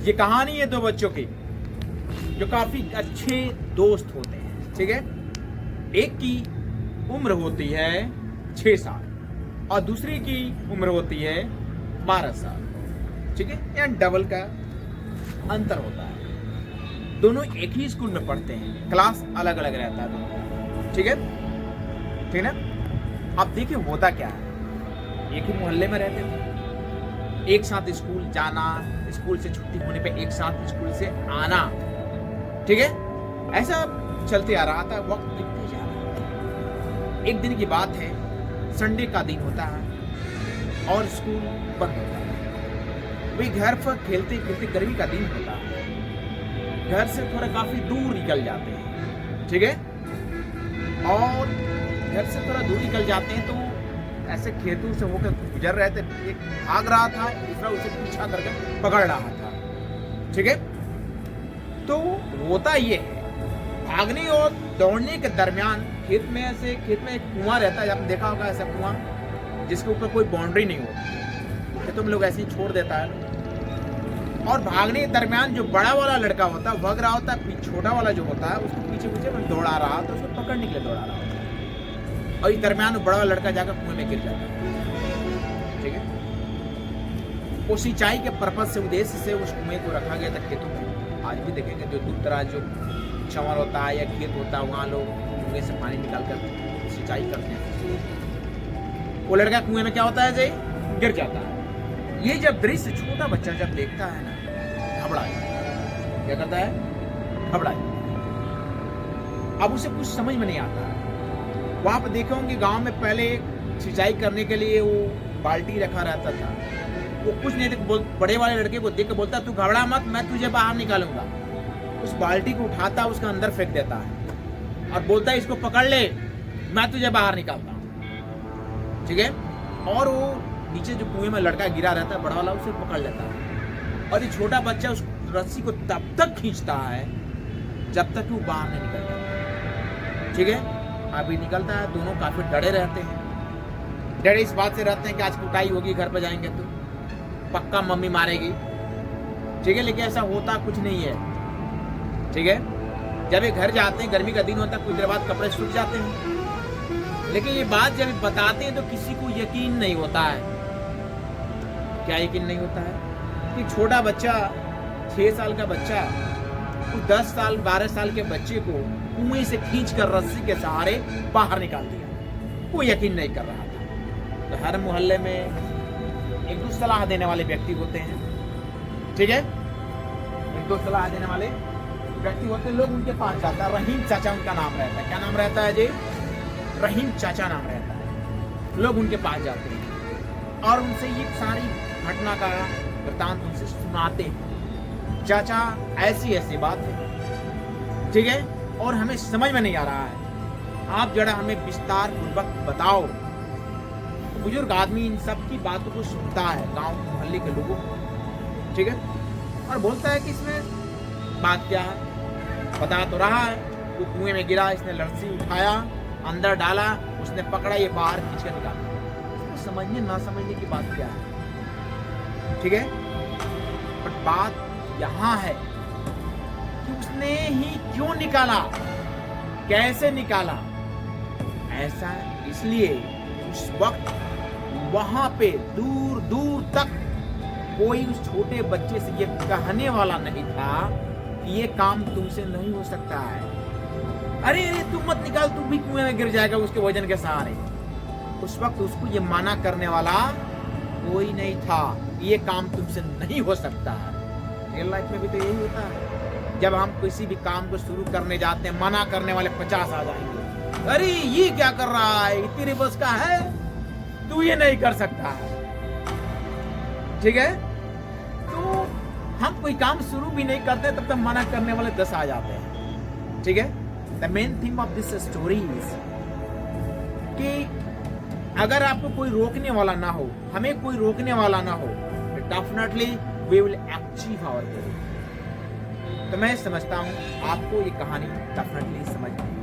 ये कहानी है दो बच्चों की जो काफी अच्छे दोस्त होते हैं, ठीक है। एक की उम्र होती है 6 साल और दूसरी की उम्र होती है 12 साल, ठीक है। यहाँ डबल का अंतर होता है। दोनों एक ही स्कूल में पढ़ते हैं, क्लास अलग अलग रहता है दोनों, ठीक है, ठीक है ना। अब देखिए होता क्या है, एक ही मोहल्ले में रहते थे, एक साथ स्कूल जाना, स्कूल से छुट्टी होने पे एक साथ स्कूल से आना, ठीक है। ऐसा चलते आ रहा था, वक्त बीतते जा रहा था। एक दिन की बात है, संडे का दिन होता है और स्कूल बंद होता है। वे घर पर खेलते खेलते, गर्मी का दिन होता है, घर से थोड़ा काफी दूर निकल जाते हैं, ठीक है। और घर से थोड़ा दूर निकल जाते हैं तो ऐसे खेतों से होकर गुजर रहे थे, एक भाग रहा था, दूसरा उसे पीछा करके पकड़ रहा था, ठीक है। तो होता ये है, भागने और दौड़ने के दरमियान खेत में एक कुआं रहता है, आपने देखा होगा ऐसा कुआं जिसके ऊपर कोई बाउंड्री नहीं होती, खेतों में लोग ऐसे ही छोड़ देता है। और भागने के दरमियान जो बड़ा वाला लड़का होता है भाग रहा होता है, छोटा वाला जो होता है उसको पीछे पीछे दौड़ा रहा था, उसको पकड़ने के लिए दौड़ा रहा होता है। और इस दरमियान वो बड़ा वाला लड़का जाकर कुएं में गिर जाता है, ठीक है। वो सिंचाई के पर्पज से, उद्देश्य से उस कुएं को रखा गया था खेतों में। आज भी देखेंगे जो दूर दराज जो चंवर होता है या खेत होता है, वहाँ लोग कुएं से पानी निकाल कर सिंचाई करते हैं। वो लड़का कुएं में क्या होता है जी, गिर जाता है। ये जब दृश्य छोटा बच्चा जब देखता है ना, घबरा, क्या करता है, घबरा। अब उसे कुछ समझ में नहीं आता है। वहां पर देखे होंगे गांव में पहले सिंचाई करने के लिए वो बाल्टी रखा रहता था, वो कुछ नहीं देख, बड़े वाले लड़के को देख के बोलता तू घबरा मत, मैं तुझे बाहर निकालूंगा। उस बाल्टी को उठाता, उसका अंदर फेंक देता है और बोलता है इसको पकड़ ले, मैं तुझे बाहर निकालता हूँ, ठीक है। और वो नीचे जो कुएं में लड़का गिरा रहता है बड़ा वाला, उसे पकड़ लेता है और ये छोटा बच्चा उस रस्सी को तब तक खींचता है जब तक वो बाहर नहीं निकल जाता, ठीक है। अभी निकलता है, दोनों काफी डरे रहते हैं, डरे इस बात से रहते हैं कि आज कुटाई होगी, घर पर जाएंगे तो पक्का मम्मी मारेगी, ठीक है। लेकिन ऐसा होता कुछ नहीं है, ठीक है। जब ये घर जाते हैं, गर्मी का दिन होता है, कुछ देर बाद कपड़े सूख जाते हैं, लेकिन ये बात जब बताते हैं तो किसी को यकीन नहीं होता है। क्या यकीन नहीं होता है कि छोटा बच्चा, 6 साल का बच्चा, तो 10 साल 12 साल के बच्चे को कुएं से खींचकर रस्सी के सहारे बाहर निकाल दिया। वो यकीन नहीं कर रहा था। तो हर मोहल्ले में एक दो सलाह देने वाले व्यक्ति होते हैं, ठीक है, एक दो सलाह देने वाले व्यक्ति होते हैं, लोग उनके पास जाता है। रहीम चाचा उनका नाम रहता है। क्या नाम रहता है जी, रहीम चाचा नाम रहता है। लोग उनके पास जाते हैं और उनसे ये सारी घटना का वृत्तांत उनसे सुनाते हैं। चाचा ऐसी ऐसी बात है, ठीक है, और हमें समझ में नहीं आ रहा है, आप जरा हमें विस्तार पूर्वक बताओ। बुजुर्ग आदमी इन सब की बातों को सुनता है, गांव मोहल्ले के लोगों को, ठीक है, और बोलता है कि इसमें बात क्या है। बता तो रहा है, वो कुएं में गिरा, इसने रस्सी उठाया, अंदर डाला, उसने पकड़ा, ये बाहर खींच कर निकाला। समझने ना समझने की बात क्या है, ठीक है। पर बात यहाँ है कि उसने ही क्यों निकाला, कैसे निकाला। ऐसा इसलिए उस वक्त वहां पे दूर दूर तक कोई उस छोटे बच्चे से ये कहने वाला नहीं था कि ये काम तुमसे नहीं हो सकता है। अरे अरे तुम मत निकाल, तुम भी कुएं में गिर जाएगा उसके वजन के सहारे। उस वक्त उसको ये मना करने वाला कोई नहीं था, ये काम तुमसे नहीं हो सकता है। रियल लाइफ में भी तो यही होता है, जब हम किसी भी काम को शुरू करने जाते हैं, मना करने वाले 50 आ जाएंगे। अरे ये क्या कर रहा है, तेरे बस का है, तू ये नहीं कर सकता है, ठीक है। तो हम कोई काम शुरू भी नहीं करते तब तक मना करने वाले 10 आ जाते हैं, ठीक है। The main thing of this story is कि अगर आपको कोई रोकने वाला ना हो, हमें कोई रोकने वाला ना हो, तो definitely we will achieve our goal. तो मैं समझता हूं आपको ये कहानी डेफिनेटली समझ में